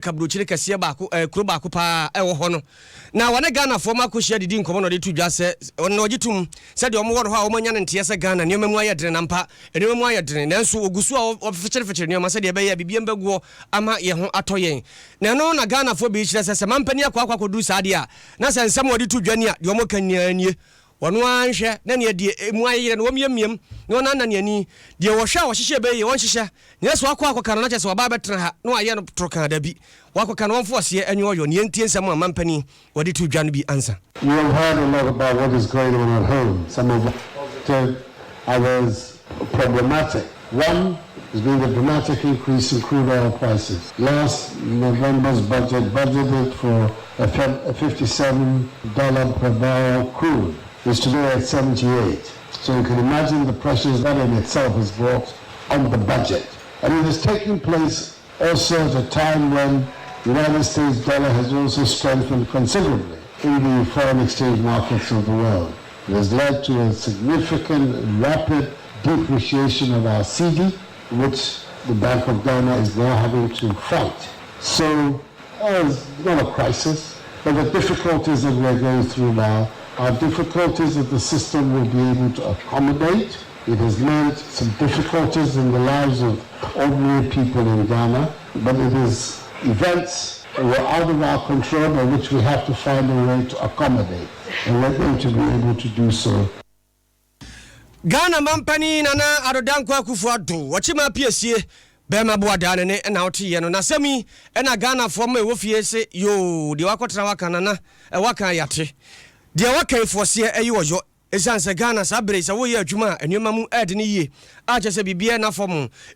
kabrochire kase baako kuro baako pa ewo ho no na wane Ghana fo ma ko hia didi nkomo no de tu dwa se no gitum se de omo wo ho a omo nya ne nte se Ghana ne mamu ayedre na mpa ne mamu ayedre nanso ogusu a ofechire ne ma se de be ya bibia mbaguo ama ye ho atoyen na no na Ghana fo bi hire se mampani akwa kodu saade a na se nsem wo de tu dwane a de omo kan nie wono anhwe na ne de emu ayere no womyemiem ne wona na ne ani de wo hwa wo hyehye be ye won hyehye ne so akwa na chese wo ba betra ha no aye no trokan da bi wakoka no wonfo ase enyo oyo ne entie nsem a mampani wode tu dwane bi ansa. You have heard a lot about what is going on at home. Some of it, others problematic. One has been the dramatic increase in crude oil prices. Last November's budget budgeted for a $57 per barrel crude. Is today at 78. So you can imagine the pressures that in itself has brought on the budget. And it is taking place also at a time when the United States dollar has also strengthened considerably in the foreign exchange markets of the world. It has led to a significant rapid depreciation of our CD, which the Bank of Ghana is now having to fight. So it's not a crisis, but the difficulties that we're going through now are difficulties that the system will be able to accommodate. It has meant some difficulties in the lives of ordinary people in Ghana, but it is events that were out of our control by which we have to find a way to accommodate, and we're going to be able to do so. Ghana mampani nana adodanko Akufo-Addo wachima piesie bema boada ne na otiye no na semi na Ghana fo ma wofie se yo de wakotra wakana na waka yate de waka ifose ayi wojo esanse Ghana sabre se wo ye adwuma enwema mu ed ne yie a che se bibie na fo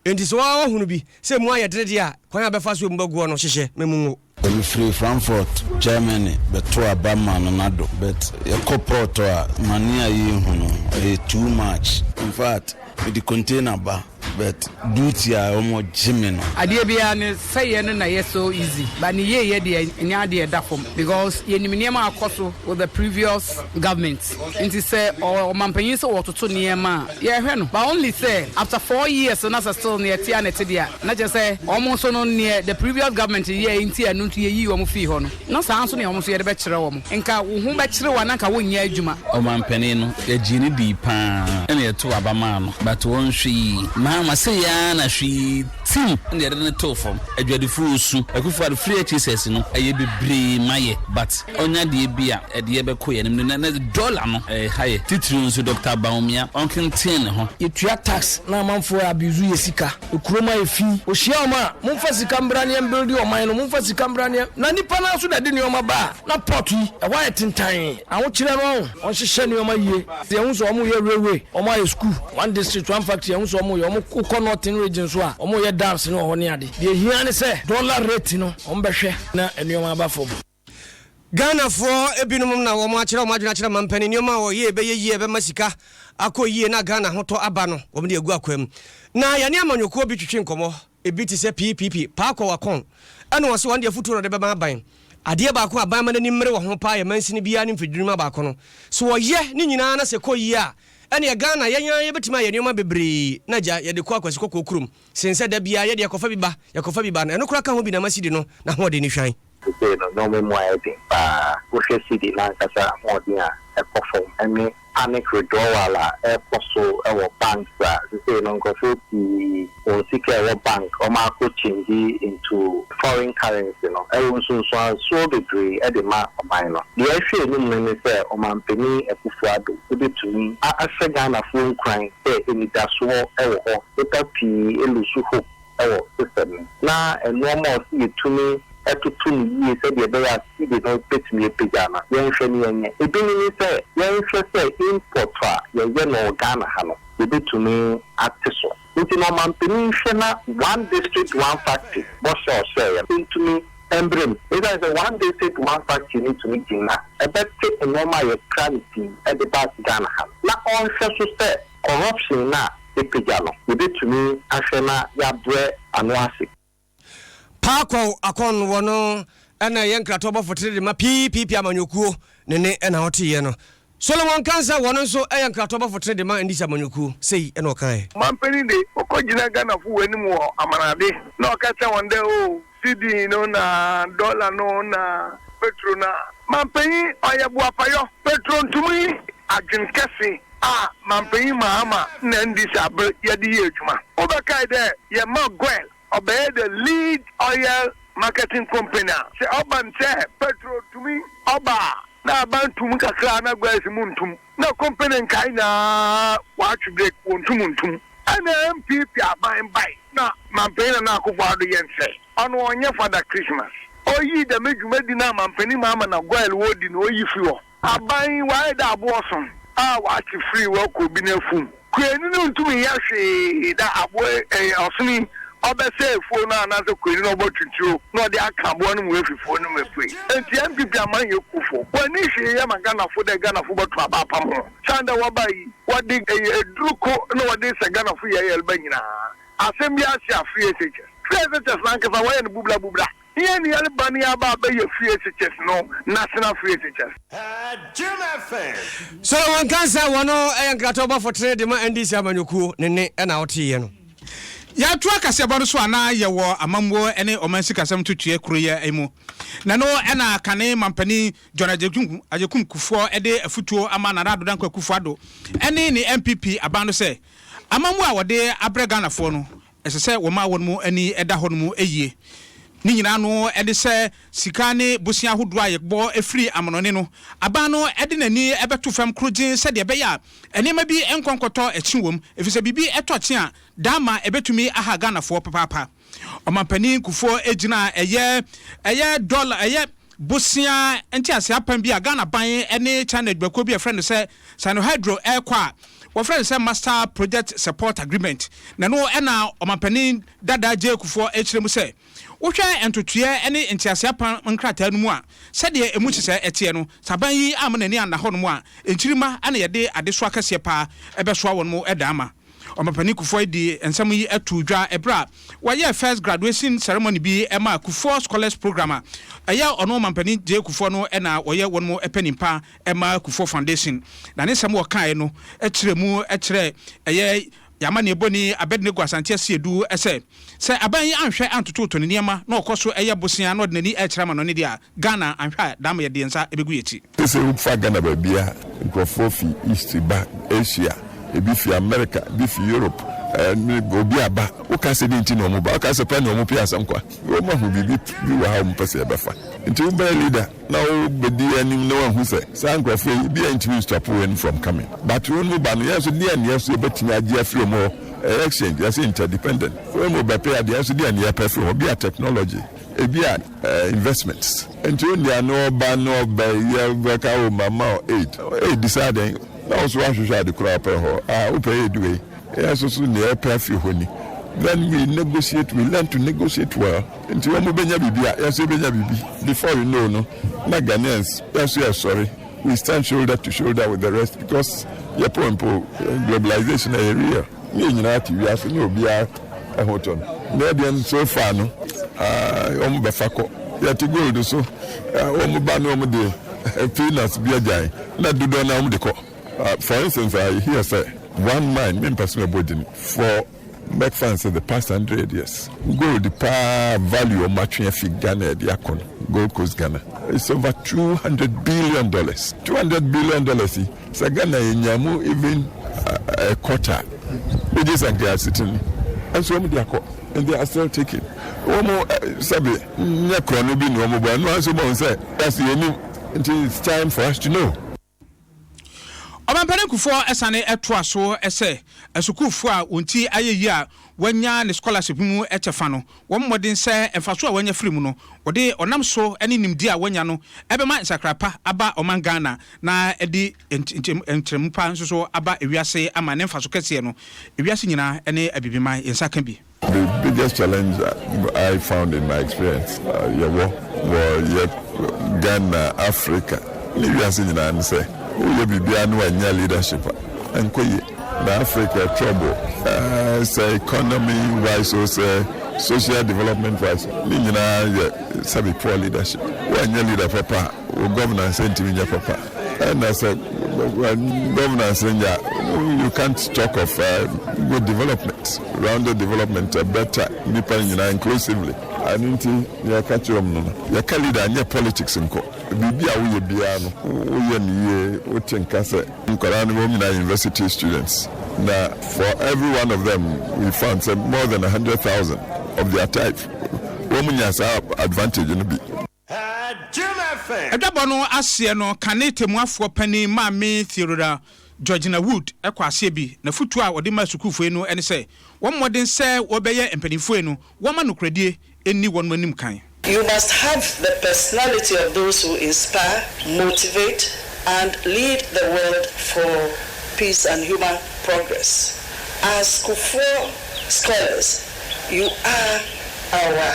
enti so wa hunu bi se mu ayedre de a kwan abefa so mbaguo no hyehye memu I'm free Frankfurt, Germany, but to Obama and Adom. But a corporate mania too much. In fact, with the container bar, but duty are almost Jimmy. Idea be say na yes so easy. But ye the dafom because ye niema akoso with the previous government. Inti say or mampanyin so what to niema. Yeah, no. But only say after 4 years so na still near Tianete dia. Na just say almost no near the previous government ye inti anu to ye omo fi ho no. No san so ne omo so ye de be kire wo mo. Enka wo hu be kire wa na ka wo nya adwuma. O mampanyin no ye gini di pa. Na ye to abama no. But won hwi ma say ya na hwi tim na de to fom adwadifo su Akufo-Addo free Jesus no aye bebre maye but onya de bia e de be koye na dollar no haye titiri nso Dr. Baumia onkin tin ho yetua tax na manfo abizu yesika okroma efi ohia ma mumfa sika mbrane build your mind no mumfa sika mbrane na nipa na so da de nioma ba na port yi e wa tintan awo kire no on hihye nioma yie se hu so omo ye railway omo aye school one district one factory hu so omo ye omo ko northern region so a omo ye dance no ho ne ade de hia ne se dollar rate no on behwe na enioma ba fo Ghana for ebinum na wo mo akire o madwena kire mampani nioma wo ye be ye be masika akoyie na Ghana hoto aba no wo de egu akwam na ya ne amanyoko bi twetwe nkomo ebi ti se PPP paako wakon ene wo se won de futuro de be ba ban ade ba ko aban ma ni mmere wo ho pa ya mansini bia ni mfiduruma ba ko no so wo ye ni nyina na se koyie a ene Ghana ye betima ye nioma bebre na ja ye de ko akwasi kokurum sense da bia ye de yakofa biba na eno kura ka ho bi na masidi no na ho de ni hwan no me mo ayedin pa wo hwe city na kasa modin a ekofo ene panic withdrawal a koso e bank ba say no go so the o secure bank o ma ko change into foreign currency no e won so degree e de ma oban no the issue no me say o man peni Akufo-Addo e betumi a Ghana fo nkran e ni daso e wo ho e papi e lusu hope e wo system na normal see tumi etutuni ye said the bear see the no pet me pejana yen hwani yen ebini say yen hwe say import ye no Ghana ha no ye betumi atiso nti no man peni hwe na one district one factory bo so say ntumi emblem it is a one district one factory need to meet na e bet take normal ye quality at the back Ghana ha na on hwe so say corruption na epejano ye betumi ahwe na ya bre anoase Paako akon wono ena yenkrato bofotre de ma PPP amanyokuo ne ena hotiye no Solomon Kansa wono so yenkrato bofotre de ma ndisa amanyokuo sei ena okan mampeni de okojina Ghana fu wani mu amanade na okata wonde o CD no na dollar no na petrol na mampanyi Yeboah Fayo petrol ntumi adwenkese mampanyi mahama na ndisabe yedi yejuma obeka de ye magwel obey the lead oil marketing company se oban se petrol tumi oba na bantum kakra na gwesi muntum na company nkai na watch break wontum ana MPP aban bai na mampanyi na akufado yense ono onye Father Christmas oyi de medwumadi na mampanyi mahama na gwel wodi no oyi fiwo aban why da aboson watch free work obi na fum kwenu no ntumi ya hwe da aboe osumi obese phone na na so kwenu no obotunturo no de akabo no mu efifo no mepui enti MPP aman yekufo wani hwe ya magana fo de Ghana fo botu abapa mo sanda wabai wadi eduruko no wadi se Ghana fo ya yelba nyina asem ya sia free SHS na nka fa wa ne bubla here ni albani aba be ye free SHS no national free SHS so one cancer wono enkratoba for trade ma NDC amanyuku ne na otiye no ya tu Kasiebo no so ana ye wo amamwo ene omansi kasam tutue kroye emu na no ena kane mampani John Ajekum Kufo ede afutuo ama na rado dan Kufo ado ene ni MPP abano se amamwo a wode abrega na fo no esese wo ma won mu ani eda ho no mu eyie ni nyina no ede se sikane bosia hodo ayekbo efri amonone no aba no ede nani ebeto fam krogin se de be ya enema bi enkonkoto echiwom efise bibi etoche a dama ebetumi aha Ghana fo papa omampani Kufo ejina eye dollar eye bosia enti ase apan bi a Ghana ban ene China dbako bi a friend se Sinohydro ekwa wo friend say master project support agreement na no ena omampani dada je Kufo echiremu se wohwe entotue ene entiase apan nkrata no mu a sede emu chese etie no saban yi amnani anda ho no mu a enchirima ana yede adeso akase pa ebeso awon mu edama omampani Kufo di ensam yi atudwa ebra waye first graduation ceremony bi ema Kufo scholars program aya ono omampani je Kufo no ena waye won mu epanimpa ema Kufo foundation na ne sam wo kan no echiremu echire eye yamane eboni Abednego Asante Asiedu ese se aban yi anhwe antoto to ne niema na okoso eye bosia na odnani echirama no ne dia Ghana anhwe dam ye de nsa ebegu yeti ese ufa Ghana babia nkrofo fi East ba Asia ebi fi America ebi fi Europe obi aba o ka se dinti no mo ba o ka se pa no mo pia asankwa o ma hu bibi bi wa ha mo pese e befa nti u ba leader na o bedi anim no hu se sankrofo bi anti stop when from coming but when mo ba no yeso dia ne yeso betimi age afri mo exchange as interdependent when mo be pay dia so dia ne perform obi a technology ebi a investments nti o dia no ba ye work out mama 8 deciding na also hwehwe de kura pe ho o pay do yes so near perfume honi then we learn to negotiate well until we benya bibia yes we benya bibi before you know no na Ghanaians yes we are sorry we stand shoulder to shoulder with the rest because your point globalization area me nyina ti we aso no bia ahoton na dem so far no be fako ya ti gold so ba no de peanuts bia jai na dudo na de ko for instance I hear say one man, me personal body for make fans of the past 100 years. Gold the power value of matching fi Ghana the akon Gold Coast Ghana. It's over $200 billion. $200 billion. So Ghana inyamu even a quarter. It is like they are sitting. And so they are and they are still taking. Omo sabi nyakro no bi no mo ba no anso mo say that's the new until it's time for us to know. Omampani Kufo esane etoa so ese esukufo a onti ayeyi a wanya ne scholarship mu echefa no wo modin se emfaso a wanya free mu no wode onam so ene nimdi a wanya no ebema nsakrapa aba oman Ghana na edi entrempa nso so aba ewiase ama ne mfaso kese no ewiase nyina ene abibima ensaka bi. The biggest challenge I found in my experience Ghana, Africa, ewiase nyina ne se we be anya leadership and the Africa trouble say economy wise or say social development wise sabi poor leadership when leader papa or governance intimate papa and I said governance you can't talk of good development rounded development better inclusively aninti ya kachrom no ya kalida anya politics nko bibi a wo ye bia no wo ye niye wo tenka se nkora no wo university students na for every one of them we found more than 100,000 of their type wo munya sa advantage no bi Adom no asie no kane temuafo pani maame Theodora Georgina Wood ekwase bi na futu a wode ma sukufo enu ene se won modern se wobeye empanifo enu woma nokradie eni won manim kan. You must have the personality of those who inspire, motivate, and lead the world for peace and human progress. As Kufuor scholars, you are our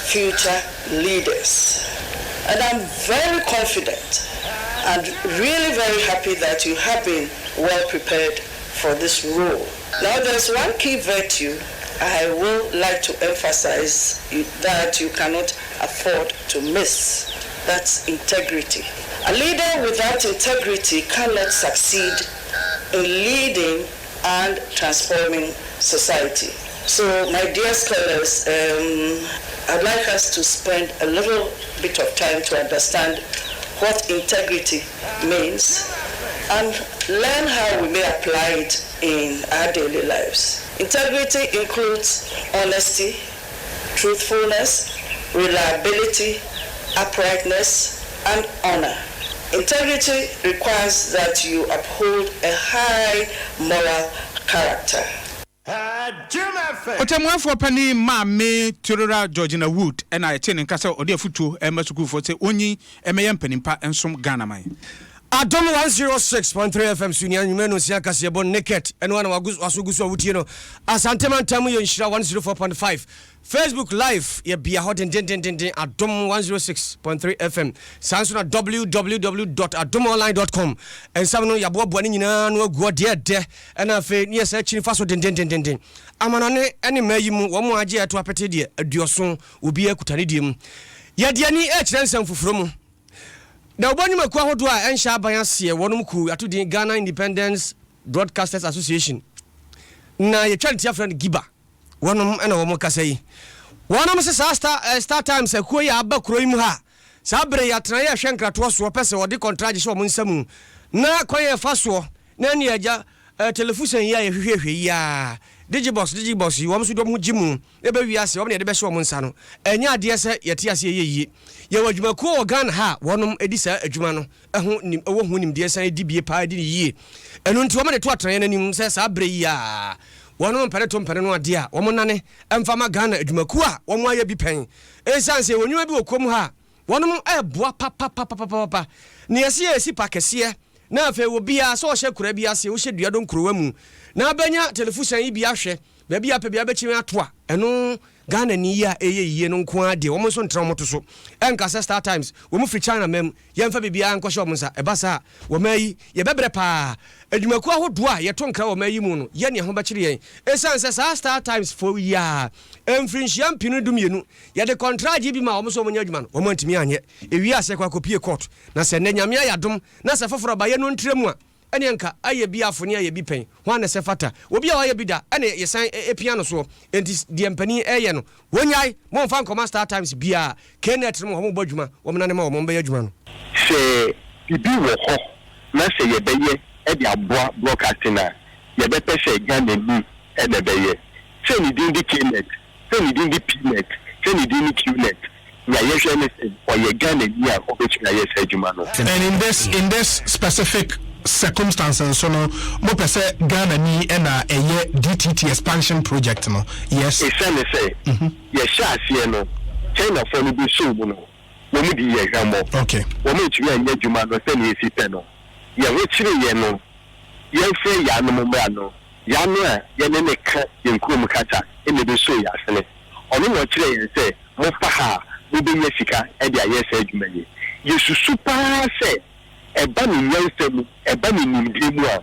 future leaders. And I'm very confident and really very happy that you have been well prepared for this role. Now there's one key virtue I will like to emphasize that you cannot afford to miss. That's integrity. A leader without integrity cannot succeed in leading and transforming society. So, my dear scholars, I'd like us to spend a little bit of time to understand what integrity means and learn how we may apply it in our daily lives. Integrity includes honesty, truthfulness, reliability, uprightness, and honor. Integrity requires that you uphold a high moral character. Otemuafo pani maame Theodora Georgina Wood ena yetene nkasa ode afutuo emasukufo se onyi emeye mpanimpa ensom Ghana man. Adom 106.3 FM Sunia Nyumeno sia Kasiebo Naket eno na wasugusu awutie no Asante Mantamu ye nshira 104.5 Facebook live ye bia hoden den Adom 106.3 FM sanso na www.adomonline.com ensam ya bobo ani nyina no aguo de ena fe ne yesa chini faso den amanane ene mayimu wo mo age eto apete de aduoso obi akutane de mu ye de ani ensam fufuro mu na obani makwa hodo a ensha abayase wonum ku atudi Ghana Independence Broadcasters Association na ye twantia friend Giba wonum ena wo mo kasai wonum se Star Times akuo ya abakuro imu ha sabre ya tran ya hwenkrato so pese wode contract she wo nsamu na koye faso na ne agya television ya ye hwehwehwe ya Digibox wo mso dom ho gimu ebe wiase wo ne de be hwe wo nsa no enya ade se yete ase ye ye wadwumaku o Ghana ha wonum edisa adwuma no eho nim ewo hu nim de san dibie pa adi yie enu nti wo me de to atran nanim se sabre ya wonum mpere no ade a wo nane emfama Ghana adwumaku a wo mo aye bi pen esanse wonwuma bi okom ha wonum eboa papa ne yesi esi pakese na afa wo bia so hye kura bia se wo hye dua don kurowa mu na banya television yi bia hwe ba bia pa bia bechi atoa eno Ghana ni ya eye no nko ade wo so ntra moto so enka Star Times wo mu free China mem yemfa bibia nko hye wo nsa ebasa wo mai ye bebre pa adwumaku ahodo a ye to nkra wo mai mu no ye ne ho bekire yen esanse Star Times for ya emfrinhia mpinu dumienu ye de contract bi ma wo so mo nya adwuma no wo mo ntimi anye ewi ase kwa kopie court na se ne nyame ayadom na se foforo ba ye no ntremu a ene nka aye bi afoni aye bi pen ho na se fata obi a aye bi da ene yesan epiano so enti de empani eye no wonyai mo mfa nkoma Star Times bia Kenneth mo ho bodwuma wo mena ne ma wo mo be adwuma no se bibi wo ho na se ye beye e de aboa broadcasting na ye be pese Ghana ni e de beye se ni din di Kenneth se ni din di Pnet se ni din di Qnet ya ye ne se o ye Ghana ni a obetuna ye se adwuma no. And in this specific circumstances so no mo pese Ghana ni na eye DTT expansion project no yes e say ye sha ase no China for no bi so mu no wo mu di ye hwamo okay wo mu tumi anya dwuma no se ni esi pe no ye wo chire ye no ye fe ya no mo ba no ya no a ye ne ka ye nkurum kata e ne bi so ya sene ono wo chire ye se mo fa ha wo bi ye sika e dia ye se dwuma ye ye susu pa se eba ni yansemu eba ni nimdemu a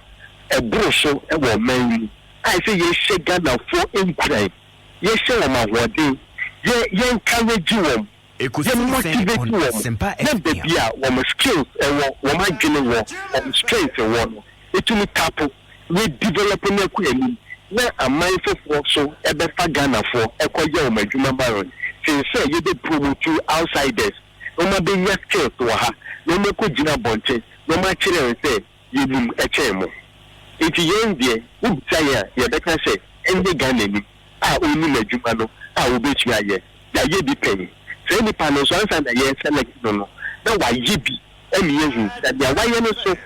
ebroso e wo man I say ye she Ghana for enkrai ye she wo mahode ye encourage wo ye motivate wo sempa e bia wo skills e wo magene wo strength e wo no etumi tapo we develop na ku ani na amai fofo so e be fa Ghana for e koye wo madwuma baron say you dey promote outsiders no ma be nya skills to ha no ma ko gina bonche no ma kire say you nim echemo enti yen die ubisa ya beka say ende Ghana ni a oni madwuma no a obetua ye bi penny say ni panel so answer na ye select no na wa ye bi emi yehu that dia wa ye no so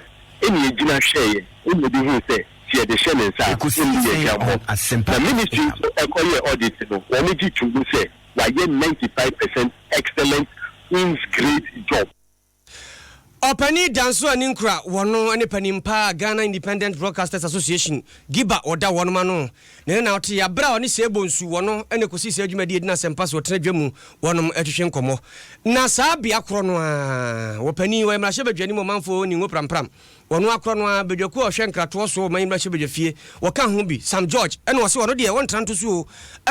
emi gina share emi bi hu say she the share nsa the ministry economy audit no when you to say wa ye 95% excellent means great job. Opani danso ani nkura wono ane panimpa Ghana Independent Broadcasters Association giba oda wono ma no ne na ote ya bra oni sebo nsu wono ane kosi se adwumadi na sempa so tena dwamu wono atwehwe nkomo na saa bia kro no a wopani wa mra hye mo manfo ni ngo prampram wono akro no a bedwaku ohwe nkrato so man mra hye bedwafie woka ho bi Sam George ene wo se wono de won tranto so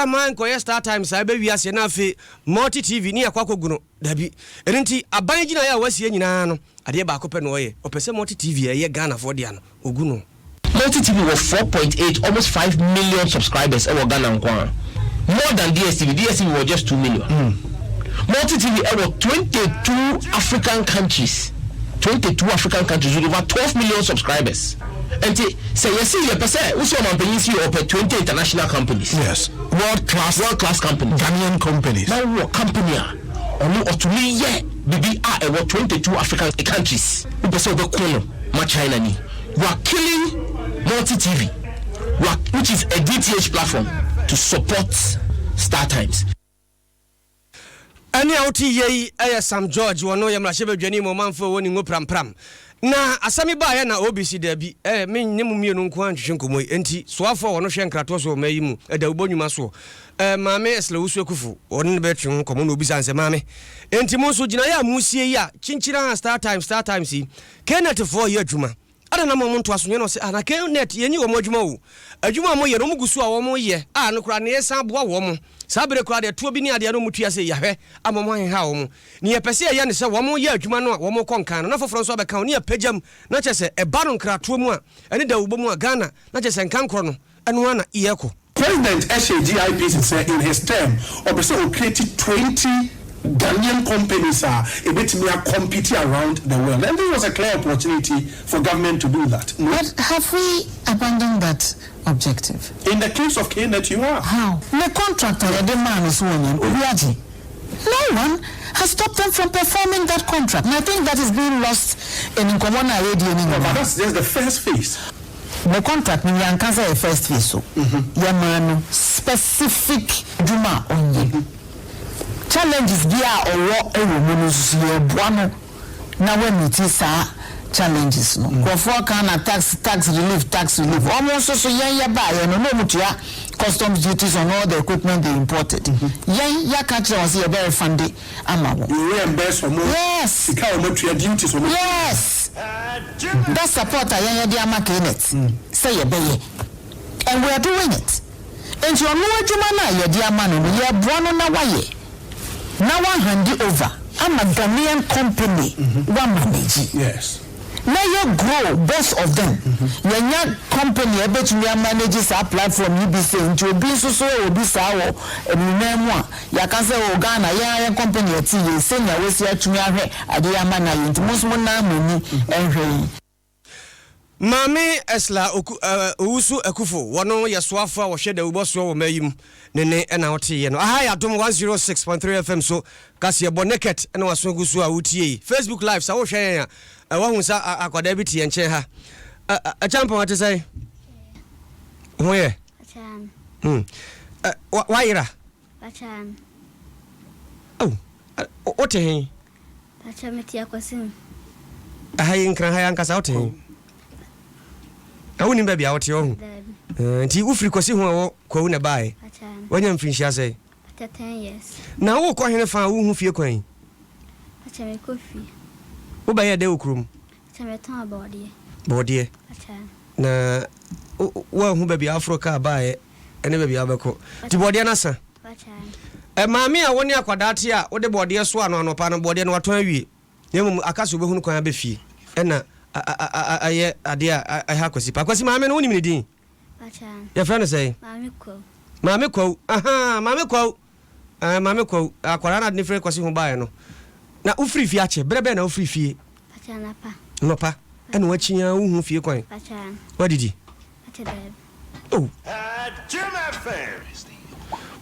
man ko Star Times a be wiase na afi Multi TV ni akwakogu no dabi enti aban gina ya wasie nyina no ade ba ko pe no ye opese Multi TV ye Ghana for dia no ogu no Multi TV was 4.8 almost 5 million subscribers in Ghana nkwa more than DSTV was just 2 million Multi TV was 22 African countries with over 12 million subscribers and say you see your person who so man see over 20 international companies yes world class companies Ghanaian companies now what company only otuli ye bibi a what 22 African countries who person be kono ma China ni you are killing Multi TV which is a DTH platform to support Star Times. Ani auti ye Sam George wono ye mrahye badwani mo manfo woni ngo prampram na asami ba ye na OBC da bi me nyemu mienu nko anhwehwe nkomo enti soafo wono hwe nkrato so mayi mu da ubonwuma so maame esle wusu ekufu wono be twen nkomo no obisa nse maame enti mo so gina ya musie ya chinchira Star Times yi Kenneth for ye adwuma ada na mo nto asonye no se ana Kenneth ye nyi wo mo adwuma wo adwuma mo ye no mugusu a wo mo ye no kura ne san boa wo mo sabere kura de tuo bi ni ade no mutua se yahwe amamo ha wo mo ni ye pese ye ne se wo mo ye adwuma no a wo mo konkan na foforo so be kan ni apagam na chese e ba no nkratoa mu a ene da ubo mu a Ghana na chese nkankro no eno ana iyeko President SAGIP said in his term also created 20 Ghanaian companies are a bit more competing around the world, and this was a clear opportunity for government to do that. But have we abandoned that objective? In the case of Kenneth, you are. How? The contractor, the demand is one. No one has stopped them from performing that contract, and I think that is being lost in Nkomona Radio. But that's just the first phase. The contract means you can't say the first phase. So, you specific Juma only. Challenges via or buano na when it is challenges no go for can tax relief almost so ya buy no mutua customs duties on all the equipment they imported ya catch us here very fundy amawo you reimburse for more yes because mutua duties on yes that support ya dey market say ya beye and we are doing it and you know adwuma na ya dey amano no ya buano na waye now one hand it over. I'm a Ghanaian company. One manage. Yes. Now you grow both of them. When your company able to manage our platform, you be saying to be so be sour and memoir. You can say oh Ghana, yeah, company at you send your way to me. I do a man into most money and Mame esla usu ekufo wono yeswafo wo hwede uboso wo mayim nene ena wote ye no aha ya Adom 106.3 FM so Kasiebo Naket ena waso gusu a wutie Facebook live sa wo hwe ya wa hu sa akwada bi tie nche ha a champion what say hoye achan waira achan oh wote he achan metia kwasin aha yinkran ha yankasa wote he awuni mbabi awoti ohu nti ufiri kwasi hu kwa hu na bae wanya mfinshia sei 10 years na wo kwa hene fa wo hu fie kwan acha me kofi wo ba ye de okrum acha me ton bodie acha na wo hu babi Africa bae ene babi abeko ti bodie na sa acha maami a woni akwadate a wo de bodie so ano anopa no bodie no waton awie yemu akaso be hu kwan abefie ena aye adia ha kwasi maame no woni din acha ya friend say maame kwa aha maame kwa Mame kwa akwara na different kwasi ho bae no. Na ufiri fie ache, brebe na ufiri fie. Pacha na pa. No pa. Eno wachinya uhu fie kwan. Pacha. What did he? Pacha dad. Oh.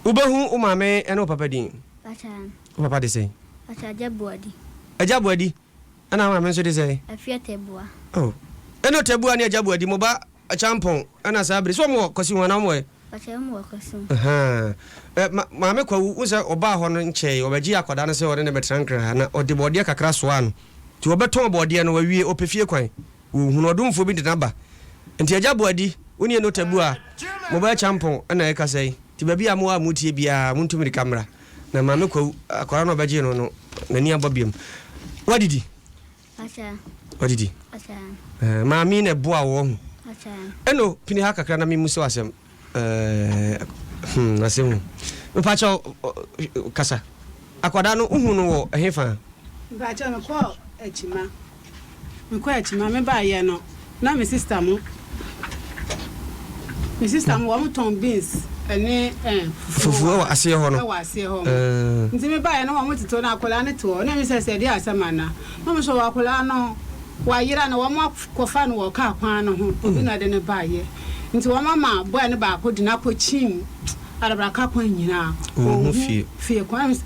Ubehu umame eno papa din. Pacha. Papa de say. Pacha jabuadi. Ajabuadi. Ana mame so de say. Afia tebua. Oh. Eno tebua ni ajabuadi mo ba champon ana sabri so mo kwasi ho na mo e. Pacha mo kwasi. Mame kwa uza oba ho no nche obaji akwada no se ore ne betrankra na ode bode kakra so ano. Ti obeton bode no wawie opefie kwan. Hunu odumfo bi de naba. Nti ajabuadi woni eno tebua mo ba champon ana e kasai. Ti babi amu amutie bia muntumi kamera. Na mame kwa akwara no obaji no nani ababiem. What did he? Pacha. What did he? Pacha. Mami ne boa wo. Pacha. Eno pini ha kakra na mimu se wasem. Nasem. Me pacha kasa. Akwada no uhu no wo ehefa. Pacha me ko echima. Me ko echima me ba ye no. Na me sister mo. Me sister mo wo ton beans. Ene fufu wa ase ho no. Wa ase ho. Nti me ba ye no wo tito na akola ne to. Na me se dia asama na. No me so wa akola no. Wa yira na wo mo kofa no wo ka kwan no ho. Obi na de ne ba ye. Nti wo mama boy ne ba ko di na ko chim. Arabra ka kwan nyina. Oh fie kwan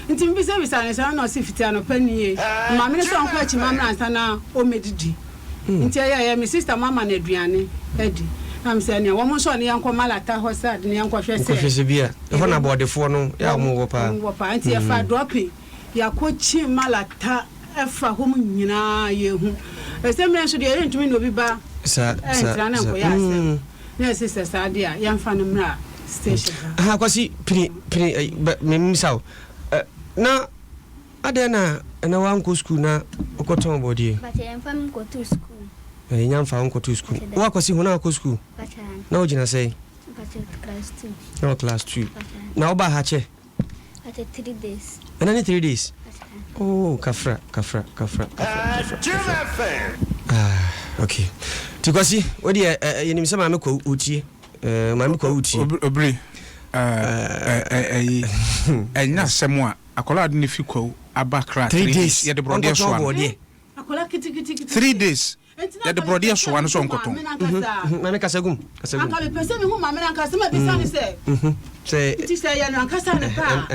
nti mbi se bisa ne sa na si fitia no panie. Mama ne so nkwa chi mama ansa na o medidi. Nti ya me sister mama na aduane edi. Am se ne wo mo so ne yankọ malata hosad ne yankọ hwese. Ko hwese bia. E ho na bodefo no ya mo wo pa. Wo pa nti ya fa dropi. Ya ko chi malata efa ho nyina ye hu. Ese me so de ntumi no bi ba. Sa. Na sister Sadia yamfa no mra station. Ha kwasi pini me misao. Na adena na wanko school na okoton body. But yamfa m go to school. Yamfa unko to school. Wa kwasi hona ko school. Pacha. Na ojina say. Pacha class 2. No class 2. Na oba ha che. Pacha 3 days. And only 3 days. Oh, kafra. Okay. Tikwasi, wodi yenim se ma me ko utie. Ma me ko utie. Obiri. Enya semo a akola ade ne fi ko abakra 3 days. Ye de brode so an. Akola kiti. 3 days. Ye de brode so an so nkoton. Ma me kasagum. Aka be pese me hu ma me na kasa ma be sa ne se. Say it is say ya na kasa ne pa.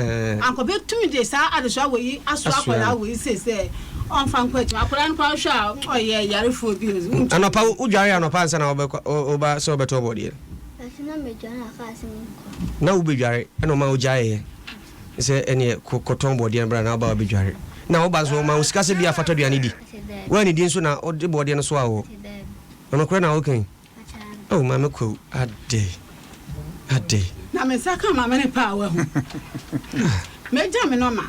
Anko be 2 days sa ade so awoyi aso akola awoyi se on fan kwati akola nko ahwa oye yare fo bi. Anopa udware anopa ansa na oba so beto body. Na me jana kasa me. Na ubedware eno ma ujaye. Se ene koton body en bra na oba obedware. Na oba so ma usika se bia fato duane di. Wani di nso na ode body no so awo. Ono kra na okay. Oh mama ko ade. Na me saka mama ne pa wa hu. Me jam me no ma.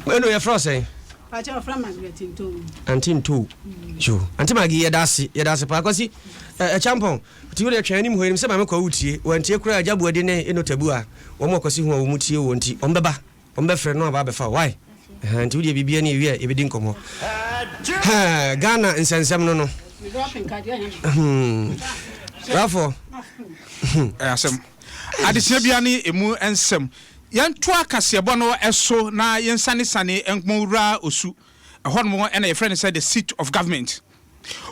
Eno ye fro say. Pacha from Margaretinto. Antinto. Jo. Antimagi yedase pa kwasi champon. Ti wo le twani mu hoyim se mama kwa utie. Wantie kura ajabuade ne eno tabu a wo mo kwasi hu wo mutie wo nti ombeba. Ombefre no ba befa. Why? Nti wo de bibia ne ewie ebedi nkomo. Ghana nsensem no. Rafo. Asem. Adesia bia ne emu ensem. Yantoa Kasiebo no eso na yensane enmura osu. Ehonmo na your friend said the seat of government.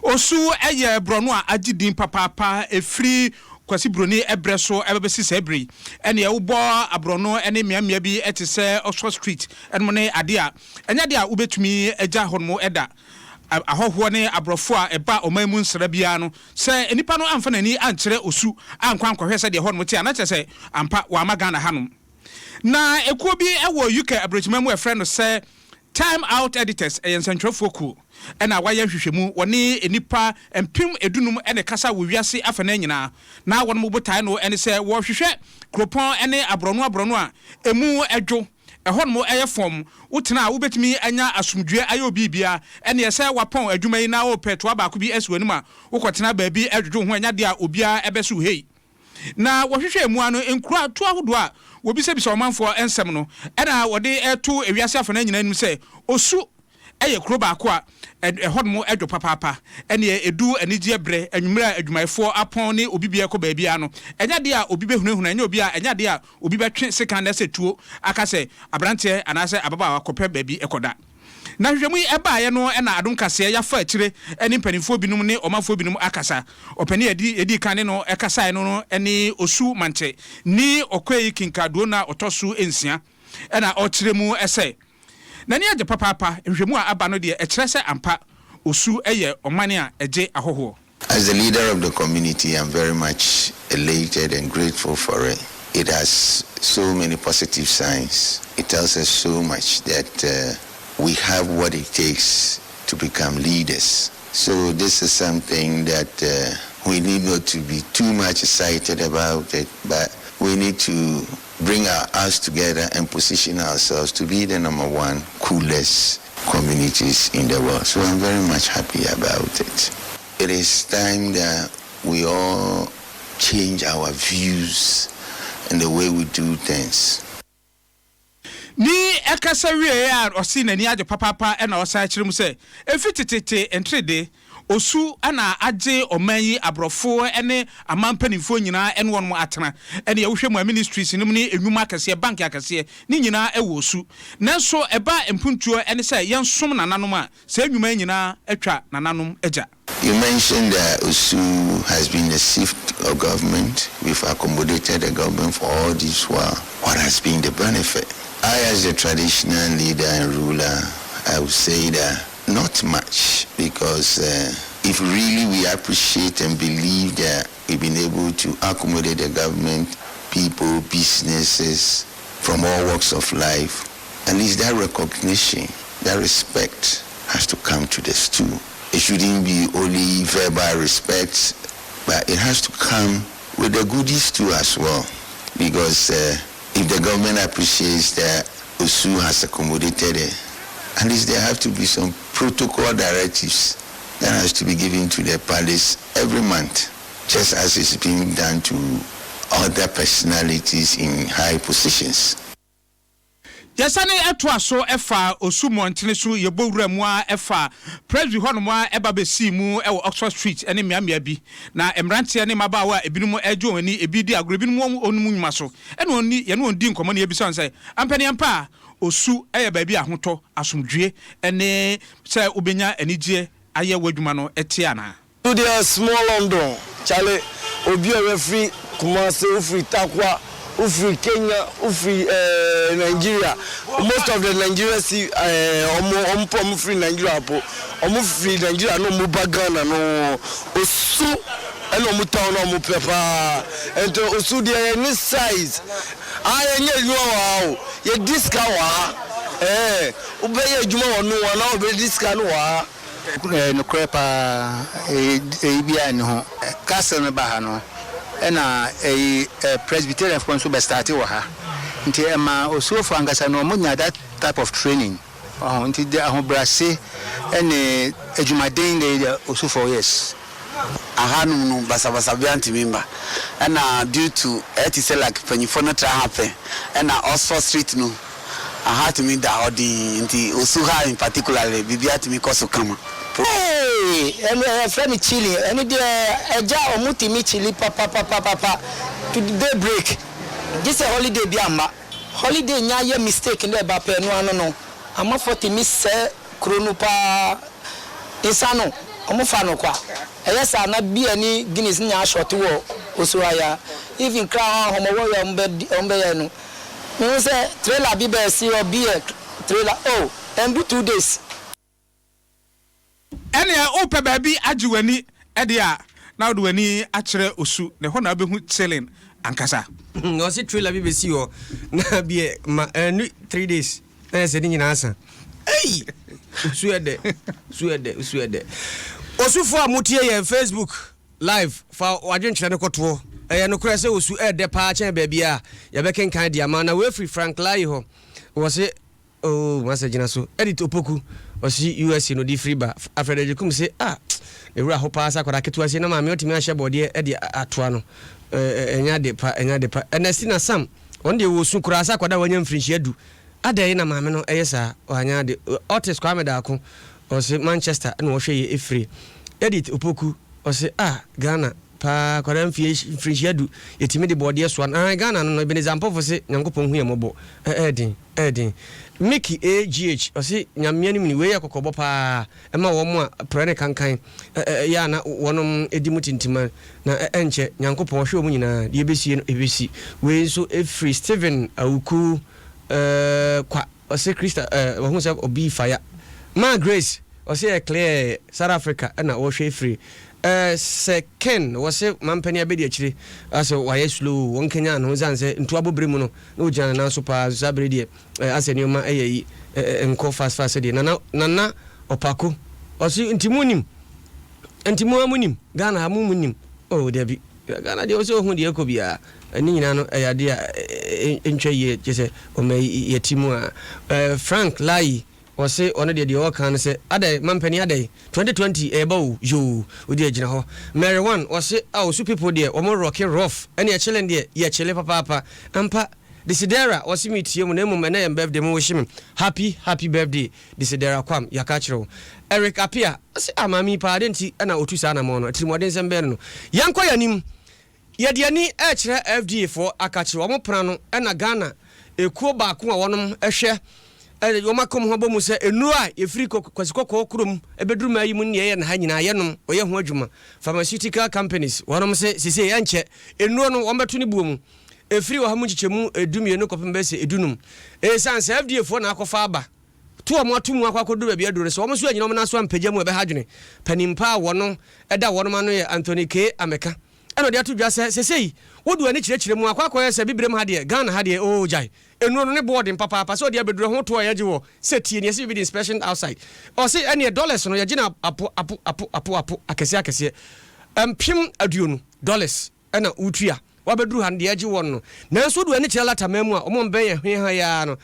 Osu eye brono a agidin papa efri kwasi broni ebreso ebebesi sebri. Ene ye ubo abrono ene miamia bi etise Oxford Street enmo ne ade a. Enya de a ubetumi eja honmo eda. Ahoho ne abrofo a eba omamu nsra bia no se enipa no amfa nani ankere osu ankwa hwese de honmo ti anache se ampa wa magana hanom. Na ekuo bi ewo UK abrochimemu e friend no say time out editors e nsentwefo ku e na waye hwehwemu woni enipa empim edunum e ne kasa wo wiase afana nyina na won mo botai no ene say wo hwehwe kropon ene abrono a emu edwo ehon mo eye form wotena wo betimi anya asumdwe ayo bibia ene ye say wapon adwuma yi na wo peto abako bi eswanu ma wo kotena ba bi edwo ho anya de a obia ebeso hei na wo hwehwe emu ano enkura to ahodo a wobi se bi so manfo ensem no ena wode eto ewiase afana nyina nim se osu ɛyɛ kuro baako a ɛhɔ no ɛdwo papapa ɛne edu anigye bre anwumra adwumayɛfoɔ apɔn ne obi bia kɔ baabi ano ɛnya de a obi behunahuna ɛnya obi a ɛnya de a obi bɛtwe sekan na sɛ tuo aka sɛ abrante anaasɛ ababa akɔpɛ baabi ɛkɔda na hwehwɛmu yi ɛbaayɛ no ɛna Adom kaseɛ yafa akyire ɛne mpanimfoɔ binom ne ɔmanfoɔ binom akasa ɔpani edi kan ne no ɛkasae no ɛne osu manche ni ɔkɔyi kinkaduo na ɔtɔso ensia ɛna ɔkyerɛ mu ɛsɛ na ne agye papapa hwehwɛmu a aba no deɛ ɛkyerɛ sɛ ampa osu ɛyɛ ɔmane a ɛgye ahohoɔ. As the leader of the community, I'm very much elated and grateful for it. It has so many positive signs. It tells us so much that we have what it takes to become leaders. So this is something that we need not to be too much excited about it, but we need to bring our house together and position ourselves to be the number one coolest communities in the world. So I'm very much happy about it. It is time that we all change our views and the way we do things. Ni ekasa wie ya osi nani age papapa e na osa kyerem se efititete entrede osu ana age omanyi abrofo ene amampanifo nyina ene won mo atena ene ye wohwe mu ministries nim ni enwuma akase bank akase ni nyina e wo osu nanso eba empuntuo ene se yensom nananom a se enwuma nyina atwa nananom agya. You mentioned that Osu has been the sift of government. We've accommodated the government for all this while. What has been the benefit? I, as a traditional leader and ruler, I would say that not much, because if really we appreciate and believe that we've been able to accommodate the government, people, businesses from all walks of life, at least that recognition, that respect has to come to this too. It shouldn't be only verbal respect, but it has to come with the goodies too as well, because if the government appreciates that Osu has accommodated it, at least there have to be some protocol directives that has to be given to the palace every month, just as it's being done to other personalities in high positions. Yasane etwa so efa Osu Montene so yebowura mu a efa Presby hono a eba besi mu e Oxford Street ene miamia bi na emrante ne mabawa ebinum ejo ani ebidi agro ebinum onum nyuma so ene oni ye no ndi nkomo na ebisa nse ampani ampa Osu eye ba bi ahoto asomdwe ene se obenya anigye aye wadwuma no etia na to the small London chale obi o free Kumasi free Takwa Ufri Kenya, Ufri Nigeria. Most of the Nigerians see omo free Nigeria po. Omo free Nigeria no mo bagana no. Osu eno mo town no mo pepa. Ento osu dey any size. Enye nwa wa ye discount wa. Ubeye adwuma wonu wa na obe discount wa. No crepa bia ni ho. Castle me ba ha no. Ena Presbyterian sponsor be start wo ha nti ema osofo angasa no munya that type of training nti de ahobrase ene adwumaden de osofo yes ahanum no basabasa bianti member ena due to it is like panifo no try happen ena Oxford Street no aha to me da odi nti osuha in particularly bibiati me koso kama. Hey, friend chili, and eja omuti mi chili papa to the day break. This a holiday biamba. Holiday nya ye mistake in the bape no. Ama 40 miss se krono pa insano. Omo fa no kwa. Eyesa na bi ani Guinness nya short wo osuaya. Even crown homo wo ombe ya no. Me say trailer bi be si or be trailer oh, and do 2 days. Ene ope baby ajiwani ede a na odwani akere Osu ne ho na obehu selling ankasa no si trailer bi besi ho na bie 3 days na se ni nyina asa ei Osu ede Osufo amutie ye Facebook live fa wadwenkyere ne koto eye no kura se Osu ede pa achen baby a ye bekenkan dia ma na we free Frank Lai ho wo se oh message na so edit opoku o si US no di free ba afrede jikum se ewura ho pa asa kwara ketu ase na ma me otimi ahye bode e de atoa no enya de pa enesi na sam on de wo su kura asa kwada wanya mfrinhia du adai na maame no eyesa wanya de Otis Kwame Daako o se Manchester na wo hwe efiri Edith Opoku o se Ghana pa kwara mfie shadu yetimi de bode so na Ghana no Ebenezer Mpofo se Nyankopon hu yemobo edin Mickey AGH o se nyamia ni we yakokobo pa ema wo mo a prene kankan ya na wonom edimu tintima na enche Nyankopon hwe omu nyina de ebesi no ebesi we so efiri Steven Awuku kwa o se Krista wo hu se obi fire ma Grace o se clear South Africa na wo hwe free second was a mampany abedi achiri aso waye slow won Kenya no zanse ntu abobere mu no na ojana na so pa zabre die asenioma eyi enko fast de nana opako osi ntimunim amunim Ghana amunim oh debi Ghana de oso hu de ekobia ani nyina no eyade a entwaye jese o me yetimu a Frank Lai was say on the all can say adai mampany adai 2020 ebo yo odi agina ho Mary one was say so people there o mo rocking rough any a chilling there ye chile papa ampa Desidera was me tie mu na mu na birthday mu wishim happy birthday Desidera kwam yakachiro Eric Apia say amami pa denti na otu sa na mo no trimodin sembe no yankwa yanim ye de ani e kire FDA for akachiro o mo pra no na Ghana ekuo ba ko a wonom ehwe Yoma kom ho bomu se enu a efiri kwasikoko krom ebeduru mayi mu ne ye na ha nyina yenom oye ho adwuma pharmaceutical companies wonom se sise ye nche enu no wombeto ne buomu efiri wo ha mu chichemu edumie no kopem bese edunum sanse FDA fo na akofa aba to mo atumu akwakodu ba bia dure so wom so anyina na so ampagyam ebe hadwene panimpa wono eda wonom ano ye Anthony K Ameka eno de atudwa se sesei wodu ani kirechire mu akwakoye se bibrem ha de Ghana ha de o jai enu no ne boarding papa so de abedure ho to yaje wo setie ne se bi inspection outside o se any dollars no yaje na apo akese pim aduonu dollars ena utua wabeduru hande yaje won no na so du ani kire lata mamu a omo mben ye hwe ya no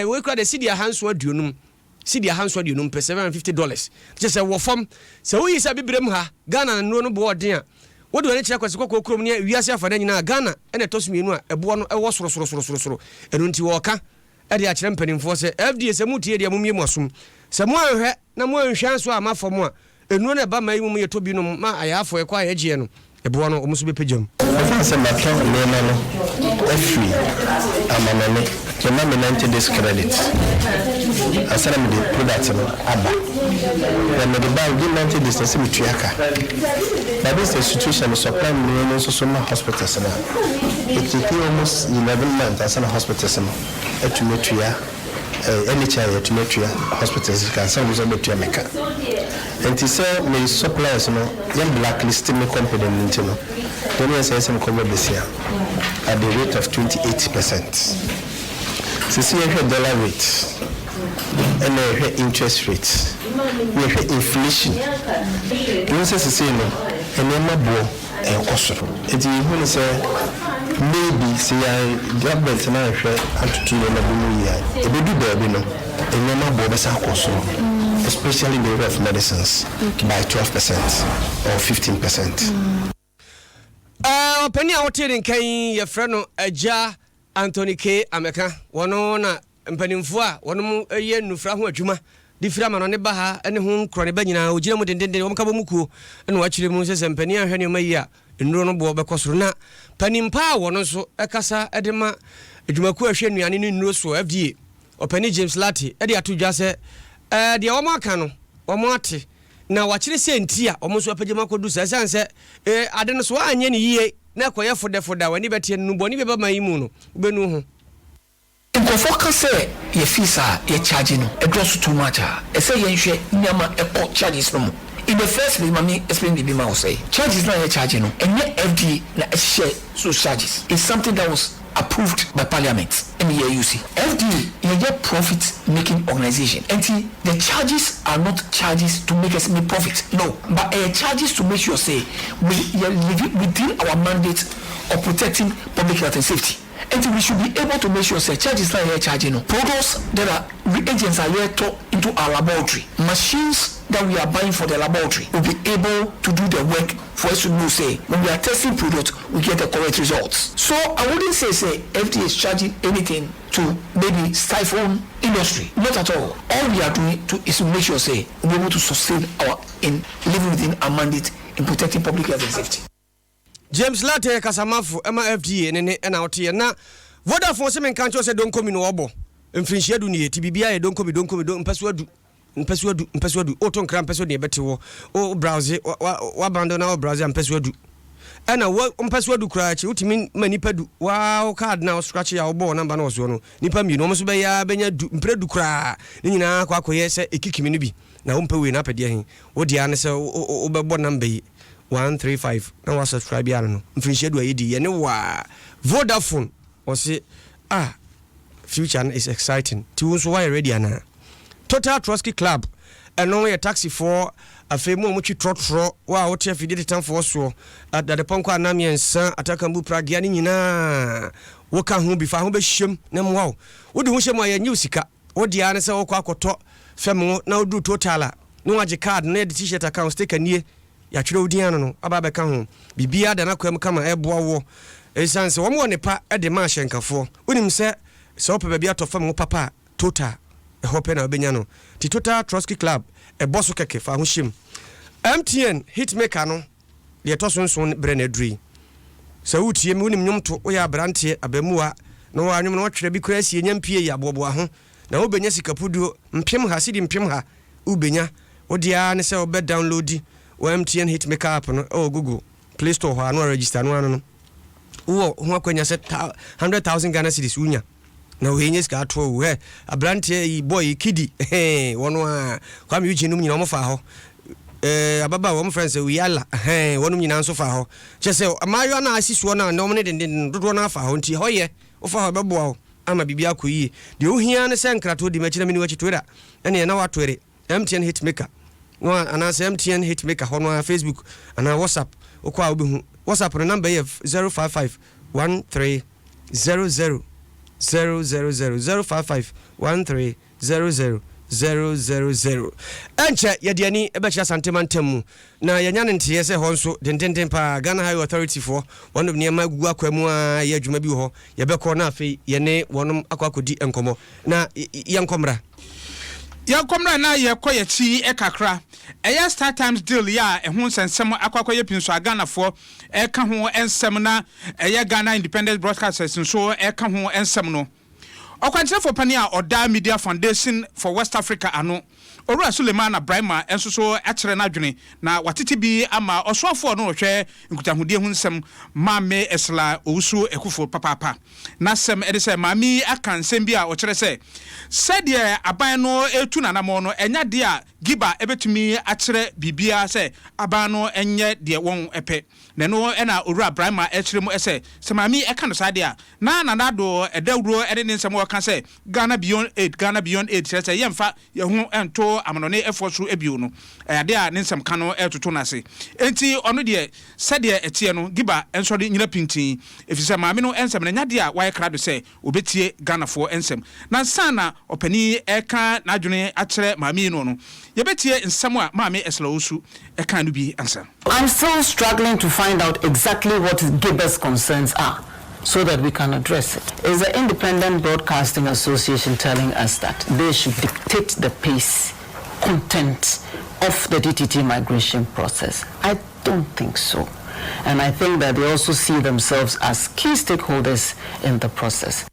we kra de sidia hanso aduonum pe $750 just wo fam se wo yi se bibrem ha Ghana no boarding a wodu ani kire kwasikoko krom ne wiase afana nyina Ghana ene tosumienu a ebo no ewo soro enu nti wo ka e de a kire mpanimfo se FDA se mutie de amumie mu asum se mo anhwe na mo anhwan so amafom a enu na ba mai mu ye tobi no ma ayafo e kwa ayegie no ebo no omuso be pejam se matro ne ma no efri amanane ke ma me 90 days credit asana me the product no aba when me the bank give 90 days to see me tuaka. But this is the situation of supply no so hospitals now. It takes almost 11 months as a hospital to metuya any child to metuya hospitals can some use metuya meka. And to say me suppliers no young blacklisting me company no. Then we say some cover this year at the rate of 28%. So see your dollar rate and your interest rate. We have inflation. You say no. And then my boy and Kosovo. It's even say maybe say I government now and to the year. It will do there, no. And then my boy is Kosovo, especially the rate of medicines by 12% or 15%. Penny out here in Kenya, your friend Aja Anthony K Ameka, one on Mpanimfua, one year no frahu juma. Di frama no ne ba ha ene ho krone ba nyina ogina mu dendende wo mka bomuku ene wa kire mu se mpani ahwe ne mayi nduro no bo be kosoro na panimpa wo no so ekasa edema adwumaku ahwe nuane ne nduro so FDA opani James Lati ede atodwa se de wo maka no wo mo ate na wa kire se ntia wo so apagema kodu se sanse ade no so anye ne yiye na koye foda wani betie no boni be ba mayi mu no ubenu ho focus say your fees are your charging it draws too much. I say you share nyama e charges no. In the first place, mommy explain the bima say charges not your charging and yet FD na share so charges. It's something that was approved by parliament and here you see FD is a profit making organization and the charges are not charges to make us make profit, no, but charges to make sure say we live within our mandate of protecting public health and safety. And we should be able to make sure say charges not here charging no. Products that are agents are here to into our laboratory. Machines that we are buying for the laboratory will be able to do the work for us to know, say, when we are testing products, we get the correct results. So I wouldn't say FDA is charging anything to maybe stifle industry. Not at all. All we are doing is to make sure, say, we're able to sustain in living within our mandate in protecting public health and safety. James Latte Kasamafu, FDA, and out here now. Vodafone semen kancho se don't come in obo. Mfinshia du ni TBBI don't come mpeswadu oton kra mpeswadu ne bete wo o browse wa bando na o browse mpeswadu ana wo mpeswadu kra chi utimi manipadu wa card na o scratch ya obo number na oso no nipa mi no mo so be ya benya du mpredu kra ni nyina kwa akoye se ekikimi no bi na wo mpewe na pede hin wo dia ne se o bebo number yi 135 na wa subscribe ya no mfinshia ayedi ye ne wa Vodafone or say future is exciting to so why ready ana Total Trustee Club and no a taxi for a femo muchi trotro wa what if you did it time for so at the ponko anami and san atakambu pragiani nyina woka hu bi fa ho be hwem na mwa wo de ho hwem aye newsika wo de ane se wo kwa akoto femo na wo du total no age card na de t-shirt account sticker nie ya twere odi anu no aba be ka ho bibia da na kwam kama eboa wo esanse wo mo ne pa de ma hyenkafo unim se ope bia atofa mo papa total e hope na obenya no ti Total Trustee Club e bosso keke fa ho hyem MTN hitmaker no de tosonson bre na dri sa wutie me unim nyomto wo ya brante abamua no wa nyom no twere bi kura sie nyampie ya bobo ho na wo benya sikapuduo mpem ha sidi mpem ha ubenya wo dia ne se obe download wo MTN hitmaker app no o Google Play Store ho no register no no wo ho akwanya se 100,000 Ghana cedis unya na wenye ska atwo we abrante boy kidi wono a kwa mi uchi num nyina mo fa ho ababa wo mo friends we yala wono nyina nso fa ho chese amayo na asisuo na no mo ne den dodo na fa ho nti hoye wo fa ho bebo ho ama bibia akoyi de ohia ne se nkrato di machina mini wachi twera ene na watwere MTN hitmaker no anase MTN hitmaker ho no Facebook ana WhatsApp okwa obehu WhatsApp no number 055 13 00 0000551300000 enche yediani ebecha santemantam na yanya ntie se ho nso dendenden pa Ghana Highway Authority for one of niema gugu akwamu a ye adwuma bi ho ye beko na afi ye ne wonum akwakodi enkomo na yankomra na ye koye chi ekakra eya Star Times deal ya ehun sensem akwakoye pinso Ghana for eka ho ensem na eya Ghana Independent Broadcasters so eka ho ensem no okwanche for pania Oda Media Foundation for West Africa ano Owura Suleiman Abrahima enso so akere na dwene na watete bi ama osofo no hwe nkutahudie hu nsem Mame Esla Owusu Ekufo papa na sem edese mami aka nsem bi a okere se sede aban no etu nanamo no enya de a giba ebetumi akere bibia se aban no enye de won epe na no ena Owura Abrahima akere mu ese se mami eka no sade a na nanado edawuro ede ne nsem waka se Ghana Beyond Aid se yemfa yehu ento amanone efosu ebio no ade a nensam kano etoto nase enti ono de sede etie no giba enso de nyina pintin efise maame no ensem na nyade a waye krado se obetie Ghana fo ensem na sana opani eka na adwene akere maame no yebetie nsem a maame Esla Owusu eka no bi ansa. I'm still struggling to find out exactly what Giba's concerns are, so that we can address it. Is the Independent Broadcasting Association telling us that they should dictate the pace, content of the DTT migration process? I don't think so. And I think that they also see themselves as key stakeholders in the process.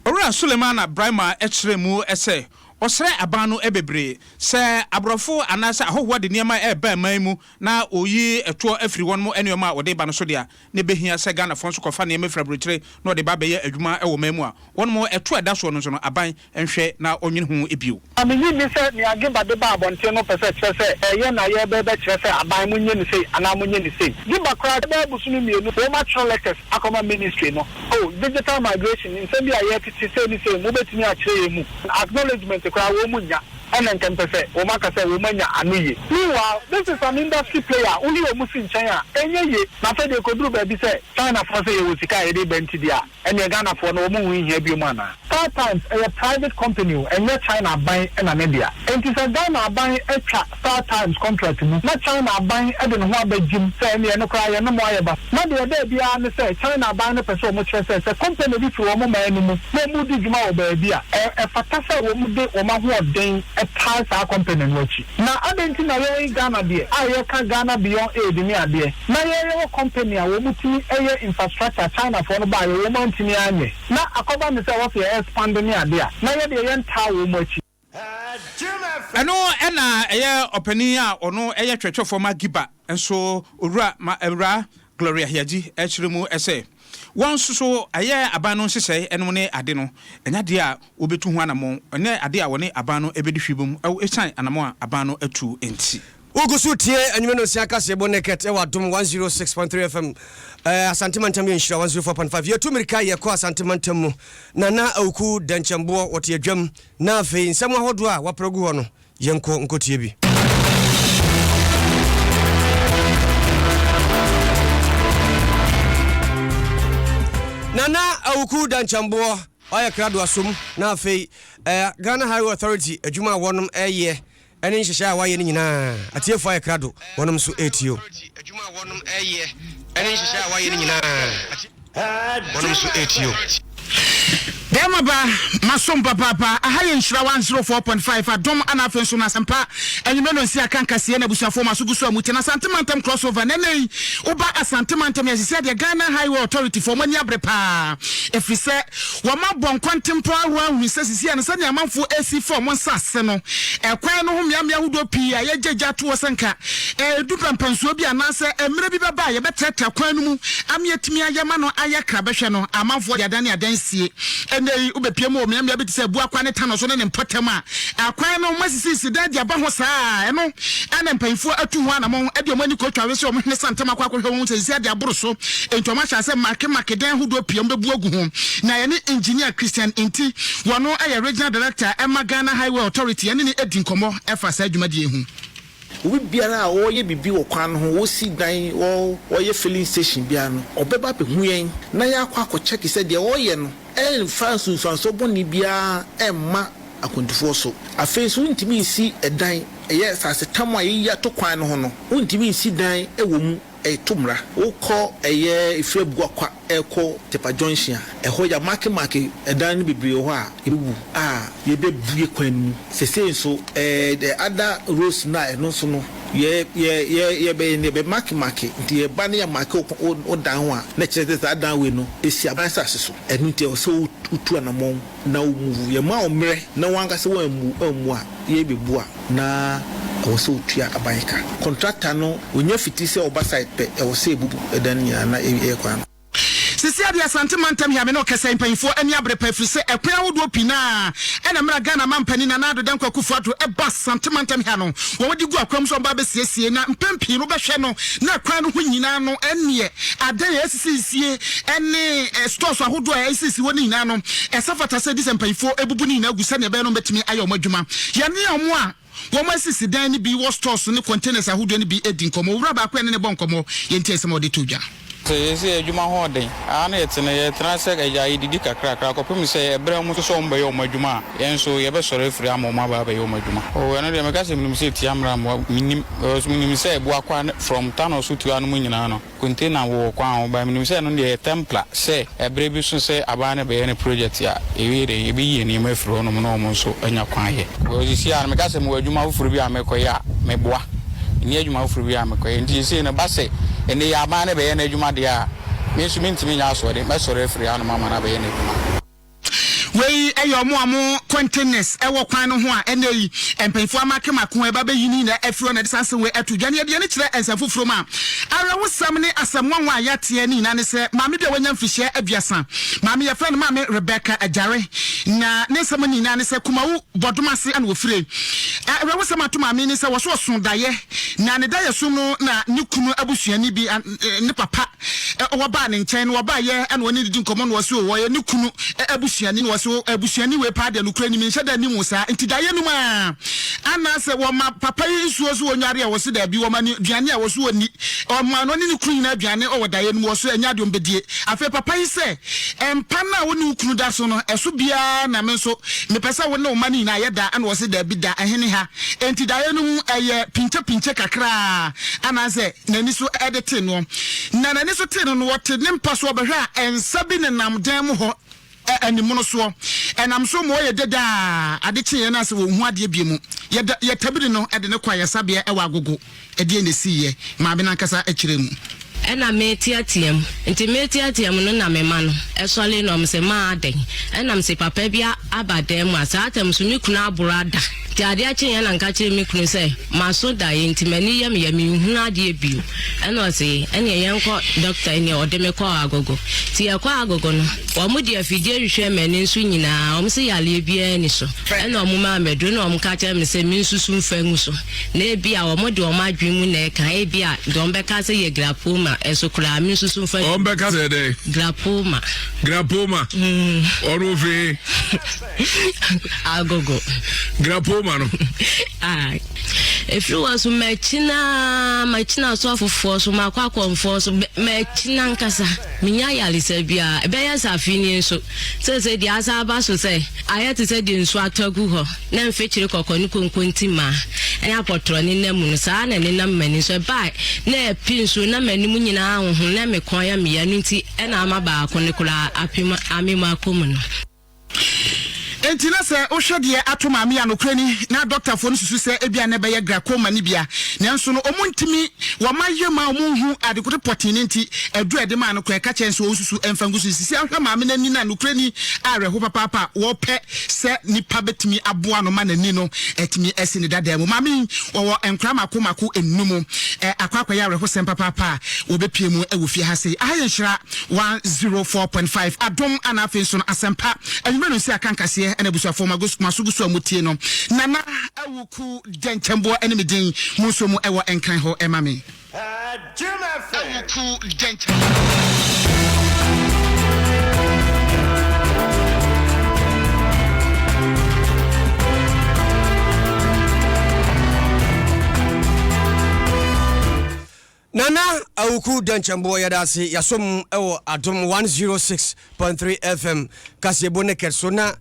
Owura Suleiman Abrahima Echremu ese osre abanu ebebre se abrofo anasa ahoho de niema eba manmu na oyi eto afiri won mo enioma wode ba no so dia ne behia se Ghana fonso kofa ne mefra brochire no de ba beye adwuma ewo manmu a won mo eto eda so no so no aban enhwe na onwene hu ebio amini mi se ni agimba de ba abonte no pese se eye na ye be kire se aban munye ni sei ana munye ni sei gimba kra de busu ni mienu o ma tro letters akoma ministry no oh digital migration in se bi aye titi se ni sei mo betini a kire mu acknowledgement kra wo munya ene nkempese wo maka se wo manya anuye ni Meanwhile, this is an industry player. Only a Muslim China. Any ye, na fe de kodru baby say China for say you sika e dey bentidia. And you Ghana for no mu win here bi mana. 4 times a private company and your China buying in Namibia. And it is a Ghana buying extra 4 times contract. Not China buying e dey no abegim say any no cry no more eba. Na dey dey bia ne say China buying the person much say company bi fi wo mo man mu. No mu di djuma wo ba bia. E fatasa wo mu de wo ma ho den e pass our company no chi. Na adenti na we Ghana dey. Aye ka Ghana beyond aid ni ade. Na ye company a wo mu ti eye infrastructure China for no buy wo mo ntini anye. Na akoba me say what ye expand ni ade a. Na ye dey yen ta wo mo chi. Eno ena eye opani a ono eye twetwe forma giba enso owura ma ewra Gloria Hiaji echiremu ese won so aye abano nsese eno ne ade no enya de a obetu ho anamo ene ade a woni abano ebedi hwibom esan anamo a abano atu enti Ogusu tie anyumeno sia Kasiebo Naket e Adom 106.3 FM Asante Mantam Yenhira 104.5 yetu Amerika ye ko Asante Mantam Nana Awuku Danchembo wote adwam na afei nsem ahodo a waprogu ho no yenko nkotie bi Nana Awuku Danchembo oya krado asom na afei Ghana Highway Authority adwuma wonom eye ene nhyehyɛ a waye ne nyinaa atiefo aye krado wonom so etio adwuma wonom eye ene nhyehyɛ a waye ne nyinaa wonom so etio Dema ba masom papa ahaye nhyira 104.5 Adom anafe so na sempa enyimeno nsia kan Kasiebo na busuafo masugusu amuti na Santimantem crossover nenei oba Asantimantem yesise de Ghana Highway Authority for mani abrepa efise wama bon contemporary one sesisi an sani amanfo AC for mon sase no ekwan no homiamia hudo pi a yegegya to senka dupam pansuo bi anase emre bi baba ye betreta kwan no mu amietimi ayama no ayakra behwe no amanfo de adane adansie ene ubepiem o me be tse bu akwa ne tano so ne mpotem a akwan no masisi dadia ba ho saa eno ene mpanfo atu ho anamo ede omani ko twawe se o me santem akwa akwa ho sisi ade aboro so entoma sha se marke den hudo piem be bu agu ho na ye ne engineer Christian Inti wono aye regional director Emma Ghana Highway Authority ene ne edi nkomo efa sa adwumadie hu we biara a wo ye bibi wo kwan ho wo si dan wo ye filling station bia no obeba pe hu yen na ya akwa check se de wo ye no France so boni bia emma akontufo so afen so ntimi si edan yes asetam a ye to kwan no ho no ntimi si dan ewo mu etumra wokọ eye ifrebu akwa eko tepa junction eho ya market edan bibiri ho a ebubu ye bebuye kwan mu sese so the other roads na eno so no ye be market nti e ba ne ya market o dan ho a na chese sa dan we no esi abansa so enu nti o so utu anamon na o move ye ma o mre na wanga se wa mu a ye bebu a na also tua abaika contractor no onya fiti se oversight pe e wo se bubu edan nya na e kwan sisi adia Santimantem ya me no kesa mpanfo ani abrepa frise ekwan wodo pina ena mra Ghana mampani na nado dan kwakufu ato e ba Santimantem ya no wo wodi gu akwam so ba besiesie na mpampi no behwe no na kwan no ho nyina no enne adan ya sisisie ene stores ahodo a sisi woni nyina no esafata se disempanfo ebubu ni na agusa ne be no betimi ayo madwuma ya ne omo a Woma sisi dan ni bi wo stores ni containers ahodo ni bi edi nkomo wura ba kwa ne bonkomo yenti esemo de todwa se adwuma ho den ana yetene yetena se ga ya didi kakra ko pem se ebra mu so mba yo madwuma yenso ye be sore firi amoma ba ba yo madwuma o eno de meka se minim se tiamra mo minim se ebu akwa from tano so tu anu nyina no container wo kwa ho ba minim se no de templar se ebre bi so se abane be ne project ya ewire ye bi ye ni ma firi no no mo so anya kwa ye o si ya meka se mo adwuma wo firi bi amekoya meboa ni adwuma wo firi bi amekoya ndi se ne ba se ene ya ba ne be na adwuma de a me so mintimi nya so de me sore free anu mama na be na adwuma wei eyomo amo containers ewo kwan no ho a enei empanfo amake makon e ba be yini na afro na desanse we atudwane de ne kire ensafufuro ma ara wosam ne asamwanwa ayate ani na ne se maame de wanya mfihye abiasa maame ye friend maame Rebecca Ajare na ne sam ni na ne se kumawu bodomase an wofire ara wosam ato maame ne se wo so sondaye na ne daye so no na ne kunu abusuani bi ne papa wo ba ne nchen wo ba ye an woni didi nkomo no wo so wo ye ne kunu abusuani no so abusuani we pa de lukura ni menhye da ni musa nti daye no ma ana se wo ma papa yi nsuo so wonyare a wo se da bi wo ma ni duane a wo so woni o ma no ni kunu na duane o wodaye no wo so anya de ombedie afi papa yi se empa na wo ni kunu da so no eso bia na me so me pesa wo ne o ma ni na ye da ana wo se da bi da ehene ha enti daye no eye pinche kakra ana se nani so edete no na nani so te no wote ne mpa so obehwa ensa bi ne nam dan mu ho animuno so enam so mo ye deda ade kye na se wo hu ade bie mu ye tabiri no ede ne kwa ye sabia e wa agogo ede ne siye ma be na kasa akire mu ena metiatiam nti metiatiam no na mema no esole no mse ma aden ena mse papa bia abadem asatem so mi kuna aburada ti ade akye na nka kire mi kunu se maso da ye nti mani yam yam hu ade bio ena o se ena ye nko doctor ene ode me kwa agogo ti ye kwa agogo no wo mu de afidie hwehwe mani nso nyina o mse yale bia ni so ena o mu ma medo na o mka kire mi se mi nsusu mfa ngu so na e bia wo mu de o ma dwen mu na e kan e bia do mbeka se ye grapoma eso kula mi susu fa ombeka se de grapoma oruve agogo grapoma no ai if you was machina so afofo so makwa konfo so machina nkasa minya yale se bia e be ya safini so se di asa ba so se ayete se di nso atagu ho na mfechire kokoni konkonti ma enya potro ni namu no sa na ni nam mani so bai na pinso na mani mu nyina ho na me kon ya me ya nti ena ama ba akone kula apima amema komu no enti na se ohwe de atoma me anokrani na doctor fo no susu se ebia na be ye glaucoma ni bia nanso no omuntimi wo maye ma omunhu adekote potini nti edu ede ma no kwa ka chen so osusu emfangu susu si ahwe ma me na ni na anokrani areho papa wo pe se nipa betimi aboa no ma na ni no etimi esi ni dada mu ma me wo enkra makomako ennumu akwa ya areho sem papa wo be pie mu ewo fie ha sei ayen hira 104.5 Adom anafe so asempa enweme no si akankase ena busuafo masugusu amutie no nana awuku denchembo ene medin muso mu ewo enkran ho emame awuku denchembo Nana awuku denchembo yadasi yasom ewo Adom 106.3 FM Kasiebo Naket so na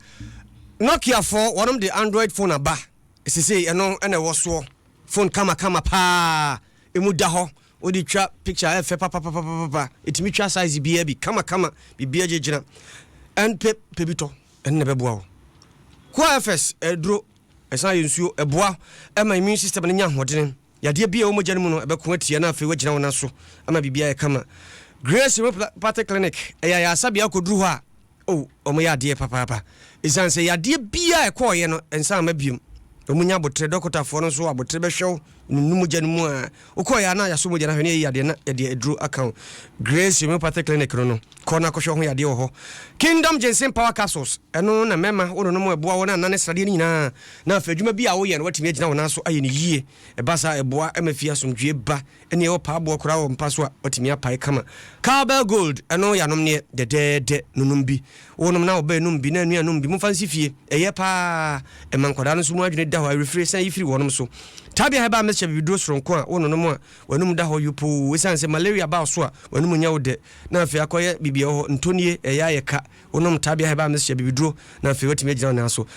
Nokia 4 one of the Android phone aba sisi eno ene woso phone kama pa emu da ho odi twa picture efe papa etimi twa size bia bi kama bibia jejina en pebito enne beboa wo kwa fs edro esa yensuo eboa ema immune system ne nya hodene yade bia wo mogya mu no ebeko atie na afi wagina wona so ama bibia kama Grace Homeopathy Clinic ya sabia kodru ho a omo yade papa isan se yade bia ekoye no ensa ma biom omunya botre doctor fo no so abotre be hwew numu gya numu a okoya na yaso mo gya na hwene yade na yade edru account Grace Homeopathy Clinic no kona ko hwe ho yade ho Kingdom Ginseng Power Capsules eno na mema wono no mo eboa wona na ne srade ni nyina na afadwuma bia wo ye no watimi agina wona so aye ni yie ebasa eboa emafia somdwe ba ene e opa abo kora wo mpa so a watimi apai kama Cowbell Gold eno yanom ne de nunum bi wonom na oba enum bi na anuanum bi mfansi fie eye pa emankoda no so mu adwene da ho refresh san yifiri wonom so tabia heba meche bidro soronko a wono no mu a wanum da ho yupo wesanse malaria ba so a wanum nya wo de na afi akoye bibia ho ntonie eya yeka wonom tabia heba meche bidro na afi watimi agina na so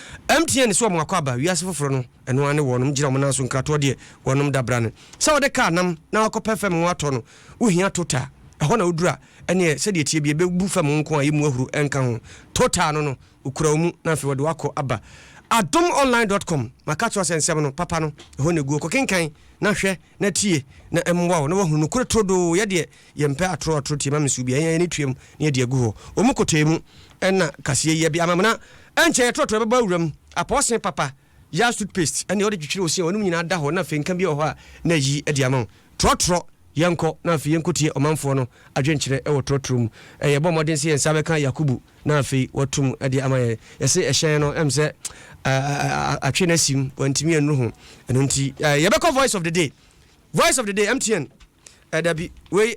MTN so mo akwaba wiase foforo no eno ane wonom gira mo na so nkrato de wonom da brane sa wode ka nam na akopɛ fam wato no wohia tota ɛhɔ na wodura ɛne sɛ de tie bia bebu fam nko a yemu ahuru enka ho tota no ukura mu na afi wode wako aba adomonline.com makacho sensem no papa no ho ne guo ko kenkan na hwe na tie na emwa na wahu no kure todo ye de yempe atro tie mamsu bia ye ne tuem na ye de agu ho omukotemu ena kasie ye bia mamna enche trotro beba wuram apostle papa ya toothpaste ene ode twitwire osi wonum nyina da ho na fenka bi ho a na yi e de amon trotro yanko na afi yankotie omanfo no adwenkyere ewo trotrum ye bo modern se yensa beka Yakubu na afi watum ade amaye yese ehyen no emse atwena sim wantimi anu ho eno nti yebeko voice of the day MTN dabi we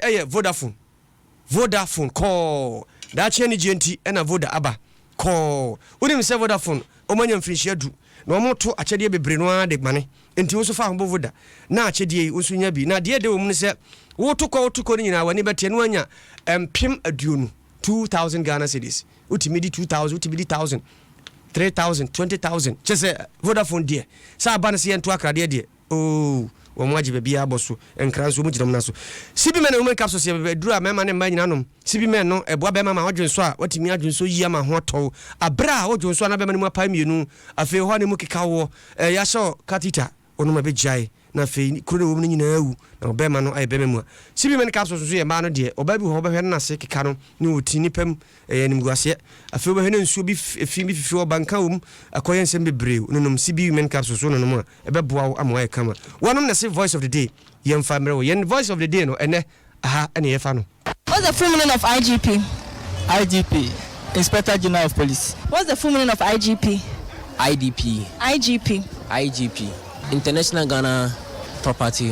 Vodafone call da cheni genti ena Voda aba call unim se Vodafone omanya mfinhia du na omo to akyɛdeɛ bebre no a de mane enti wo so fa hobo voda na akyɛdeɛ wo so nya bi na deɛ de wo mu ne sɛ wo to kɔ no nyina wani bɛte no anya empem aduonu 2000 Ghana cedis utimi di 2000 utimi di 1000 3000 20000 kyese Vodafone deɛ sa ba no se yento akradeɛ deɛ oh wo mo agye bia aboso enkran so mu gyina mu na so sibi men women capsules ye duru a mema ne mma nyina nom sibi men no eboa be mama odwen so a watimi adwen so yi ama ho tɔw abra a odwen so na be manu apa mienu afi ho ne mu keka wo ya sho katita onu ma be jai na fe kuro wo mu nyina awu na obema no aye bema mu sibi men capsules so ye ma no de oba bi ho be hwe na se keka no ne oti nipam nim guase afi wo be hwe na nsuo bi fifi wo banka wo akoye nsem bebreu nonom sibi men capsules so no no ebe boa wo amoa e kama wonom na se voice of the day yen family yen voice of the day no ene aha ene ye fa no. What's the full meaning of IGP? IGP, Inspector General of Police. What's the full meaning of IGP? IDP. IGP. IGP, International Ghana Property.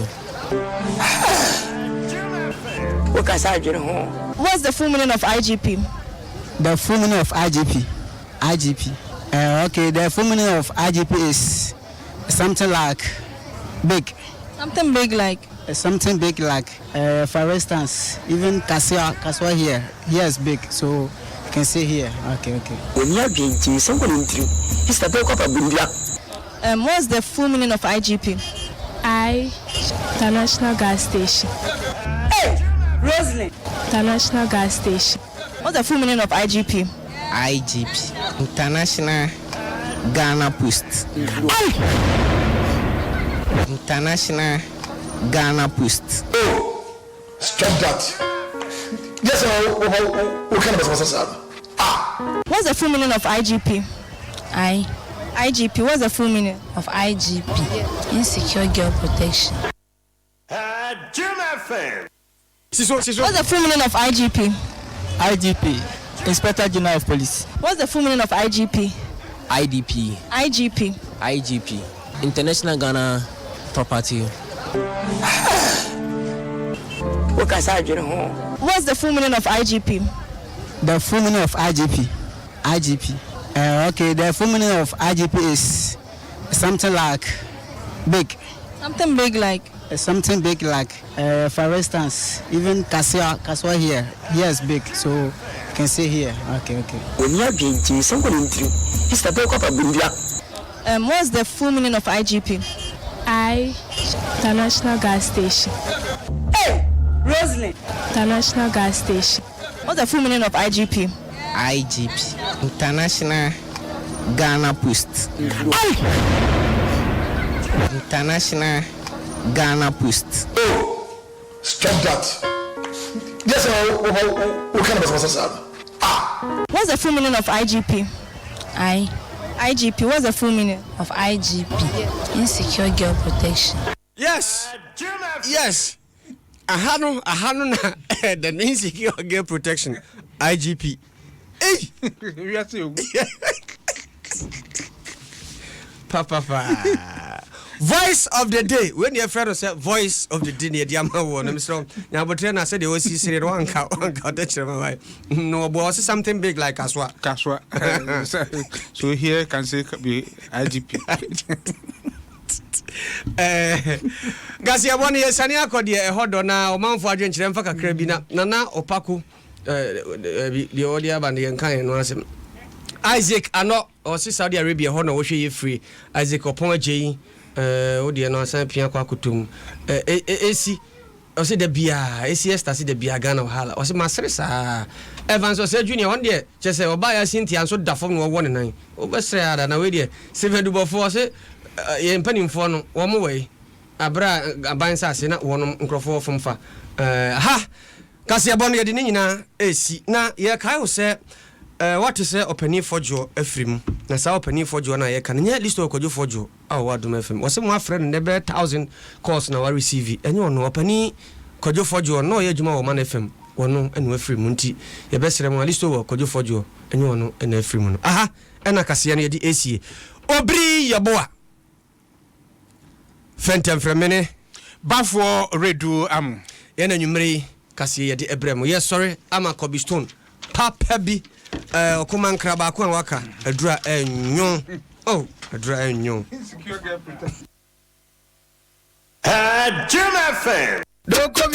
What's the full meaning of IGP? The full meaning of IGP. IGP. Okay, the full meaning of IGP is something like big. Something big like? Something big like, for instance, even Kasiebo here is big, so you can see here. Okay. What's the full meaning of IGP? International Gas Station. Hey, Rosalind. International Gas Station. What's the full meaning of IGP? IGP, International Ghana Post. International Ghana Post. Oh, stop that. Yes, what kind of business? What's the full meaning of IGP? IGP, what's the full meaning of IGP? Insecure Girl Protection. What's the full meaning of IGP? IGP, Inspector General of Police. What's the full meaning of IGP? IDP. IGP. IGP, International Ghana Property. What's the full meaning of IGP? The full meaning of IGP. Okay, the full meaning of IGP is something like big. Something big like? Something big like, for instance, even Kasiebo here is big, so you can see here. Okay. What's the full meaning of IGP? International Gas Station. Hey, Rosalind. International Gas Station. What's the full meaning of IGP? IGP, International Ghana Post. International Ghana Post. Oh, stop that. Yes, what kind of business? What's the full meaning of IGP? IGP, what's the full meaning of IGP? Insecure Girl Protection. Yes. Ahano na the Insecure Girl Protection. IGP. Hey. We are still. Papa. Voice of the day. When your friend said voice of the day, the Diama one. I'm strong. Now, but then I said they will see one cow. No, boss, something big like Kaswa. So here can say be IGP. Kasiebo ne sania akɔde ɛhɔdɔ na ɔmanfo adwenkyerɛ mfa kakra bi na nana opako the audio band yenkan no asem Isaac ano ɔsi Saudi Arabia hɔ na wɔhwɛ yɛ free Isaac ɔpɔn agye odi no asan pia kwa kutum esi ɔsi da bia esi esta si da bia Ghana hala ɔsi masere saa Evans ɔsi junior on de kyese ɔba ya Cynthia so da fam no wɔwɔ ne nan ɔbɛsere ada na we de sevendubɔfo ɔsi ye mpanimfo no wo mo wei abra aban sase na wonom nkrofo fomfa ha Kasiebo no ye de nyina esi na ye kai wo se what is opani fojo afrim na sa opani fojo na ye kan nya list okojo fojo awu Adom FM wo se mo afre no be 1000 calls na wa receive enyo no opani kojo fojo no ye djuma wo man FM wono enu afrim nti ye be sere mo list okojo fojo enyo no enu afrim no aha ena Kasiebo no ye di esie Obiri Yeboah Fentemfrem Baffour Owuredu Amoh. Yena nyumre Kasiebo ye di ebrem. Yes sorry ama Kobe Stone. Papa bi okuman kraba ko waka adura enyo Oh, a dry new. Insecure girl protection. Jim FM. Don't come.